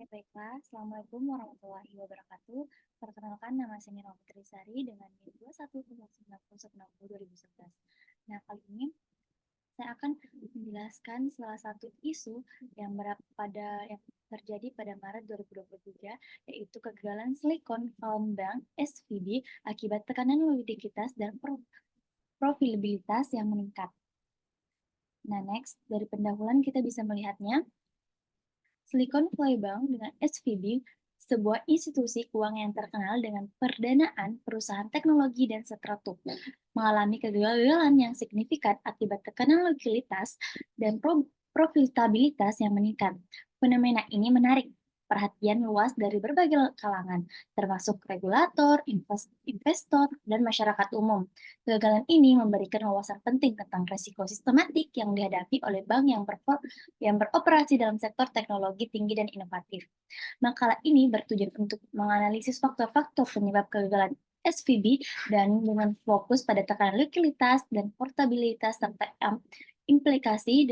Baiklah, Assalamualaikum warahmatullahi wabarakatuh. Perkenalkan, nama saya Nira Sari dengan NIM 21.991.2011. Nah, kali ini saya akan menjelaskan salah satu isu yang terjadi pada Maret 2023, yaitu kegagalan Silicon Valley Bank (SVB) akibat tekanan likuiditas dan profitabilitas yang meningkat. Nah, next, dari pendahuluan kita bisa melihatnya, Silicon Valley Bank dengan SVB, sebuah institusi keuangan yang terkenal dengan perdanaan perusahaan teknologi dan struktur, mengalami kegagalan yang signifikan akibat tekanan likuiditas dan profitabilitas yang meningkat. Fenomena ini menarik perhatian luas dari berbagai kalangan, termasuk regulator, investor, dan masyarakat umum. Kegagalan ini memberikan wawasan penting tentang risiko sistematik yang dihadapi oleh bank yang beroperasi dalam sektor teknologi tinggi dan inovatif. Makalah ini bertujuan untuk menganalisis faktor-faktor penyebab kegagalan SVB dan dengan fokus pada tekanan likuiditas dan portabilitas serta implikasi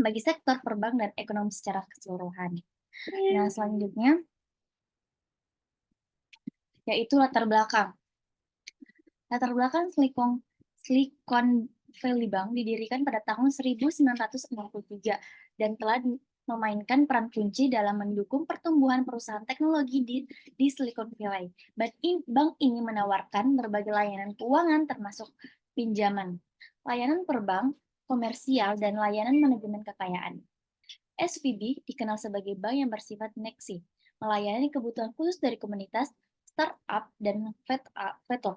bagi sektor perbankan dan ekonomi secara keseluruhan. Nah, selanjutnya yaitu latar belakang. Latar belakang Silicon Valley Bank didirikan pada tahun 1963 dan telah memainkan peran kunci dalam mendukung pertumbuhan perusahaan teknologi di Silicon Valley. Bank ini menawarkan berbagai layanan keuangan termasuk pinjaman, layanan perbank, komersial, dan layanan manajemen kekayaan. SVB dikenal sebagai bank yang bersifat neksi, melayani kebutuhan khusus dari komunitas, startup, dan veto.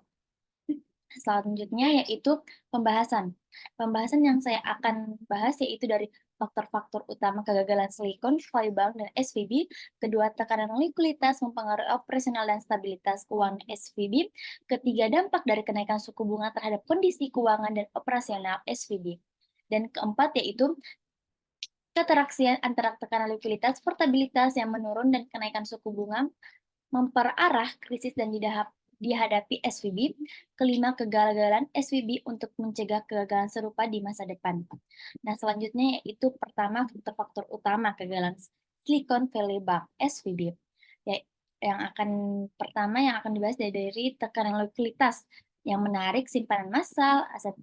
Selanjutnya yaitu pembahasan. Pembahasan yang saya akan bahas yaitu dari faktor-faktor utama kegagalan Silicon Valley Bank dan SVB, kedua tekanan likuiditas mempengaruhi operasional dan stabilitas keuangan SVB, ketiga dampak dari kenaikan suku bunga terhadap kondisi keuangan dan operasional SVB, dan keempat yaitu keteraksian antara tekanan likuiditas, portabilitas yang menurun, dan kenaikan suku bunga memperarah krisis dan dihadapi SVB. Kelima, kegagalan SVB untuk mencegah kegagalan serupa di masa depan. Nah, selanjutnya yaitu pertama, faktor-faktor utama kegagalan Silicon Valley Bank (SVB). Pertama yang akan dibahas dari tekanan likuiditas yang menarik simpanan massal, aset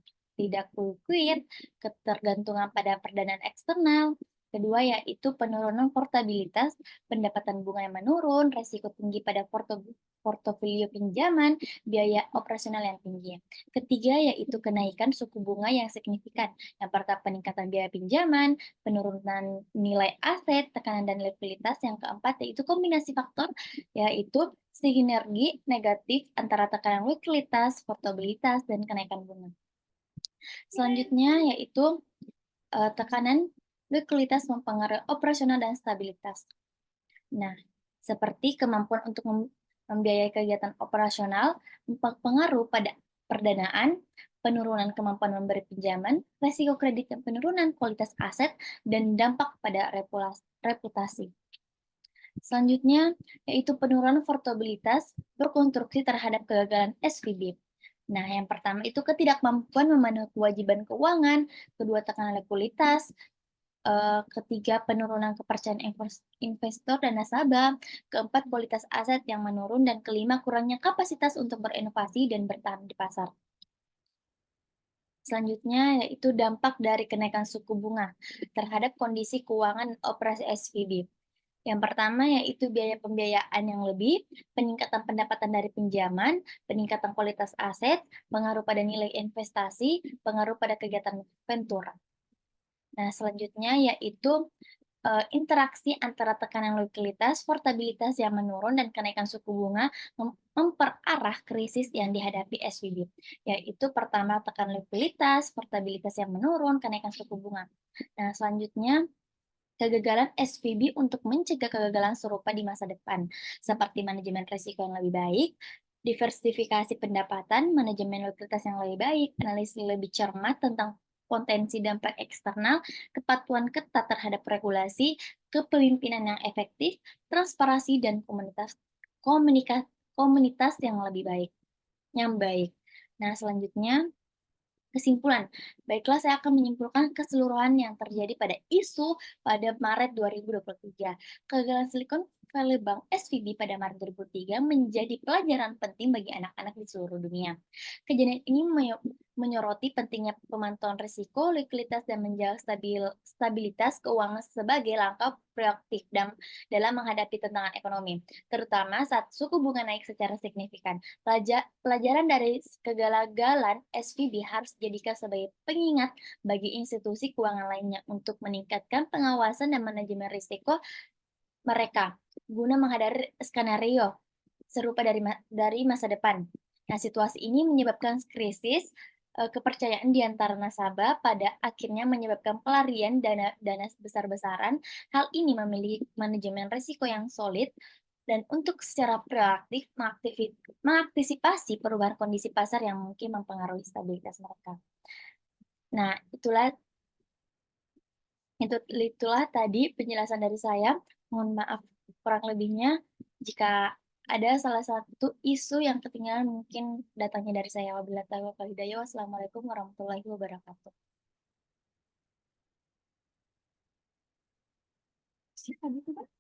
tidak likuid, ketergantungan pada perdanaan eksternal. Kedua yaitu penurunan portabilitas, pendapatan bunga yang menurun, resiko tinggi pada portofolio pinjaman, biaya operasional yang tinggi. Ketiga yaitu kenaikan suku bunga yang signifikan. Yang pertama peningkatan biaya pinjaman, penurunan nilai aset, tekanan dan likuiditas. Yang keempat yaitu kombinasi faktor, yaitu sinergi negatif antara tekanan likuiditas, portabilitas, dan kenaikan bunga. Selanjutnya yaitu tekanan likuiditas mempengaruhi operasional dan stabilitas. Nah, seperti kemampuan untuk membiayai kegiatan operasional, berpengaruh pada perdanaan, penurunan kemampuan memberi pinjaman, resiko kredit dan penurunan kualitas aset, dan dampak pada reputasi. Selanjutnya, yaitu penurunan portabilitas berkonstruksi terhadap kegagalan SVB. Nah, yang pertama itu ketidakmampuan memenuhi kewajiban keuangan, kedua tekanan likuiditas, ketiga penurunan kepercayaan investor dan nasabah, keempat kualitas aset yang menurun, dan kelima kurangnya kapasitas untuk berinovasi dan bertahan di pasar. Selanjutnya yaitu dampak dari kenaikan suku bunga terhadap kondisi keuangan operasi SVB. Yang pertama yaitu biaya pembiayaan yang lebih, peningkatan pendapatan dari pinjaman, peningkatan kualitas aset, pengaruh pada nilai investasi, pengaruh pada kegiatan ventura. Nah, selanjutnya yaitu interaksi antara tekanan likuiditas, portabilitas yang menurun, dan kenaikan suku bunga memperarah krisis yang dihadapi SVB, yaitu pertama tekanan likuiditas, portabilitas yang menurun, kenaikan suku bunga. Nah, selanjutnya kegagalan SVB untuk mencegah kegagalan serupa di masa depan, seperti manajemen risiko yang lebih baik, diversifikasi pendapatan, manajemen likuiditas yang lebih baik, analisis lebih cermat tentang potensi dampak eksternal, kepatuhan ketat terhadap regulasi, kepemimpinan yang efektif, transparansi, dan komunitas yang lebih baik, yang baik. Nah, selanjutnya Kesimpulan, baiklah saya akan menyimpulkan keseluruhan yang terjadi pada isu pada Maret 2023. Kegagalan Silicon Valley Bank SVB pada Maret 2003 menjadi pelajaran penting bagi anak-anak di seluruh dunia. Kejadian ini menyoroti pentingnya pemantauan risiko, likuiditas, dan menjaga stabilitas keuangan sebagai langkah proaktif dalam menghadapi tantangan ekonomi, terutama saat suku bunga naik secara signifikan. Pelajaran dari kegagalan SVB harus dijadikan sebagai pengingat bagi institusi keuangan lainnya untuk meningkatkan pengawasan dan manajemen risiko mereka guna menghadapi skenario serupa dari masa depan. Nah, situasi ini menyebabkan krisis kepercayaan di antara nasabah, pada akhirnya menyebabkan pelarian dana dana besar-besaran. Hal ini memiliki manajemen risiko yang solid dan untuk secara proaktif mengantisipasi perubahan kondisi pasar yang mungkin mempengaruhi stabilitas mereka. Nah, itulah tadi penjelasan dari saya. Mohon maaf kurang lebihnya jika ada salah satu isu yang ketinggalan, mungkin datangnya dari saya. Wabillahi taufiq wal hidayah. Wassalamualaikum warahmatullahi wabarakatuh. Siapa gitu, Pak?